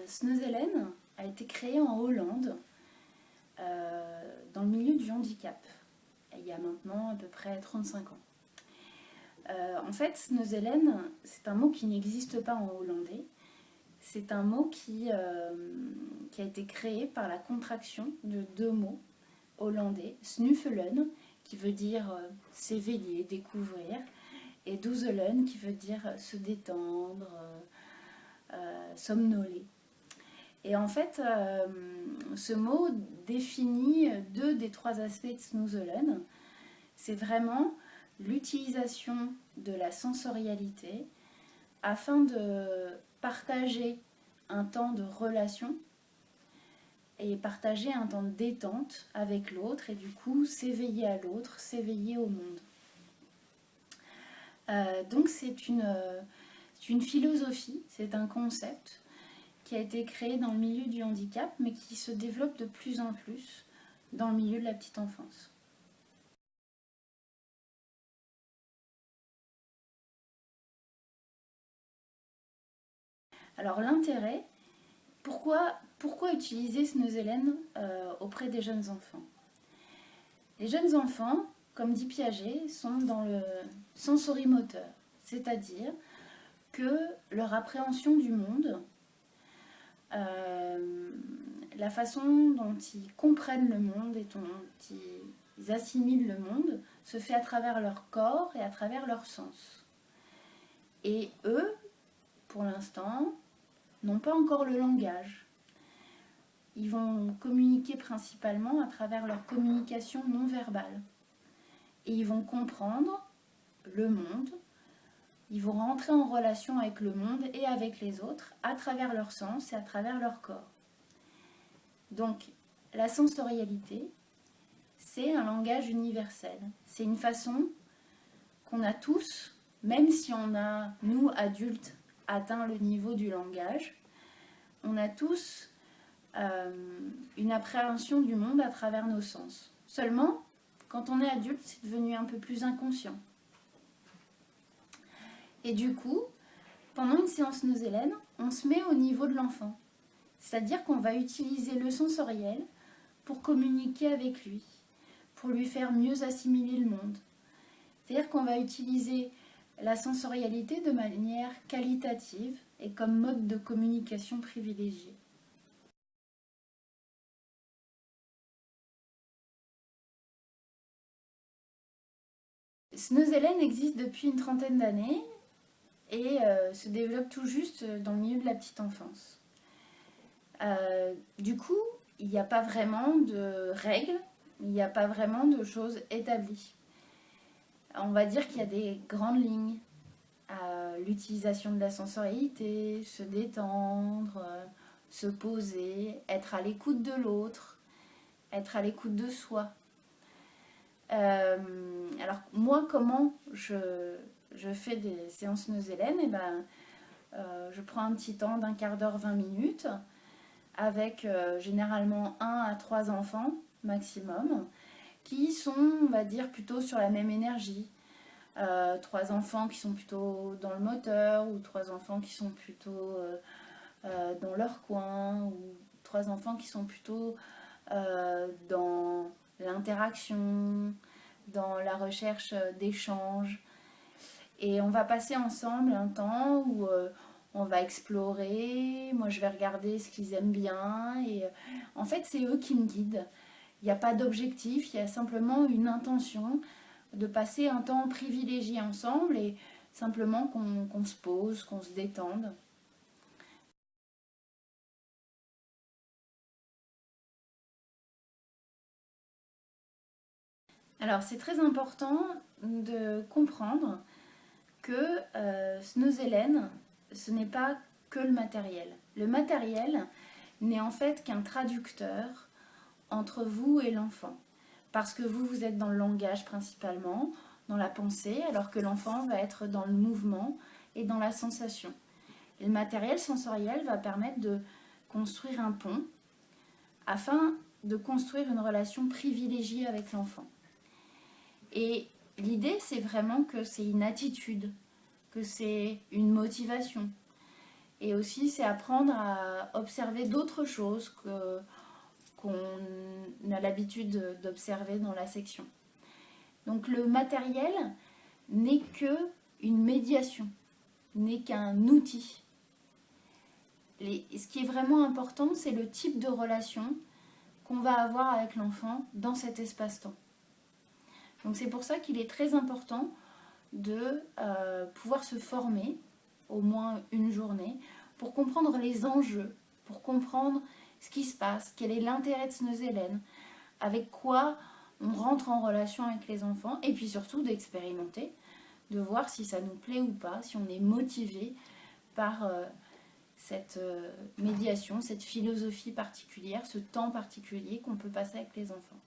Sneuzelène a été créé en Hollande dans le milieu du handicap, il y a maintenant à peu près 35 ans. En fait, Sneuzelène, c'est un mot qui n'existe pas en hollandais. C'est un mot qui a été créé par la contraction de deux mots hollandais, snuffelen, qui veut dire s'éveiller, découvrir, et doezelen, qui veut dire se détendre, somnoler. Et en fait, ce mot définit deux des trois aspects de snoezelen. C'est vraiment l'utilisation de la sensorialité afin de partager un temps de relation et partager un temps de détente avec l'autre et du coup s'éveiller à l'autre, s'éveiller au monde. Donc c'est une philosophie, c'est un concept qui a été créé dans le milieu du handicap mais qui se développe de plus en plus dans le milieu de la petite enfance. Alors l'intérêt, pourquoi utiliser Sneuzelène auprès des jeunes enfants? Les jeunes enfants, comme dit Piaget, sont dans le sensorimoteur, c'est-à-dire que leur appréhension du monde, la façon dont ils comprennent le monde et dont ils assimilent le monde, se fait à travers leur corps et à travers leurs sens. Et eux, pour l'instant, n'ont pas encore le langage. Ils vont communiquer principalement à travers leur communication non verbale. Et ils vont comprendre le monde, ils vont rentrer en relation avec le monde et avec les autres à travers leur sens et à travers leur corps. Donc, la sensorialité, c'est un langage universel. C'est une façon qu'on a tous, même si on a, nous adultes, atteint le niveau du langage, on a tous une appréhension du monde à travers nos sens. Seulement, quand on est adulte, c'est devenu un peu plus inconscient. Et du coup, pendant une séance Sneuzelène, on se met au niveau de l'enfant. C'est-à-dire qu'on va utiliser le sensoriel pour communiquer avec lui, pour lui faire mieux assimiler le monde. C'est-à-dire qu'on va utiliser la sensorialité de manière qualitative et comme mode de communication privilégié. Sneuzelène existe depuis une trentaine d'années et se développe tout juste dans le milieu de la petite enfance. Du coup, il n'y a pas vraiment de règles, il n'y a pas vraiment de choses établies. On va dire qu'il y a des grandes lignes. L'utilisation de la sensorialité, se détendre, se poser, être à l'écoute de l'autre, être à l'écoute de soi. Alors moi, comment je fais des séances Sneuzelène? Je prends un petit temps d'un quart d'heure, 20 minutes, avec généralement 1 à 3 enfants maximum, qui sont, on va dire, plutôt sur la même énergie. 3 enfants qui sont plutôt dans le moteur, ou 3 enfants qui sont plutôt dans leur coin, ou 3 enfants qui sont plutôt dans l'interaction, dans la recherche d'échanges. Et on va passer ensemble un temps où on va explorer, moi je vais regarder ce qu'ils aiment bien, et en fait c'est eux qui me guident. Il n'y a pas d'objectif, il y a simplement une intention de passer un temps privilégié ensemble et simplement qu'on se pose, qu'on se détende. Alors c'est très important de comprendre que Sneuzelène, ce n'est pas que le matériel. Le matériel n'est en fait qu'un traducteur entre vous et l'enfant. Parce que vous, vous êtes dans le langage principalement, dans la pensée, alors que l'enfant va être dans le mouvement et dans la sensation. Et le matériel sensoriel va permettre de construire un pont afin de construire une relation privilégiée avec l'enfant. Et l'idée, c'est vraiment que c'est une attitude, que c'est une motivation. Et aussi, c'est apprendre à observer d'autres choses qu'on a l'habitude d'observer dans la section. Donc le matériel n'est que une médiation, n'est qu'un outil. Ce qui est vraiment important, c'est le type de relation qu'on va avoir avec l'enfant dans cet espace-temps. Donc c'est pour ça qu'il est très important de pouvoir se former au moins une journée pour comprendre les enjeux, pour comprendre ce qui se passe, quel est l'intérêt de Sneuze-Hélène, avec quoi on rentre en relation avec les enfants, et puis surtout d'expérimenter, de voir si ça nous plaît ou pas, si on est motivé par cette médiation, cette philosophie particulière, ce temps particulier qu'on peut passer avec les enfants.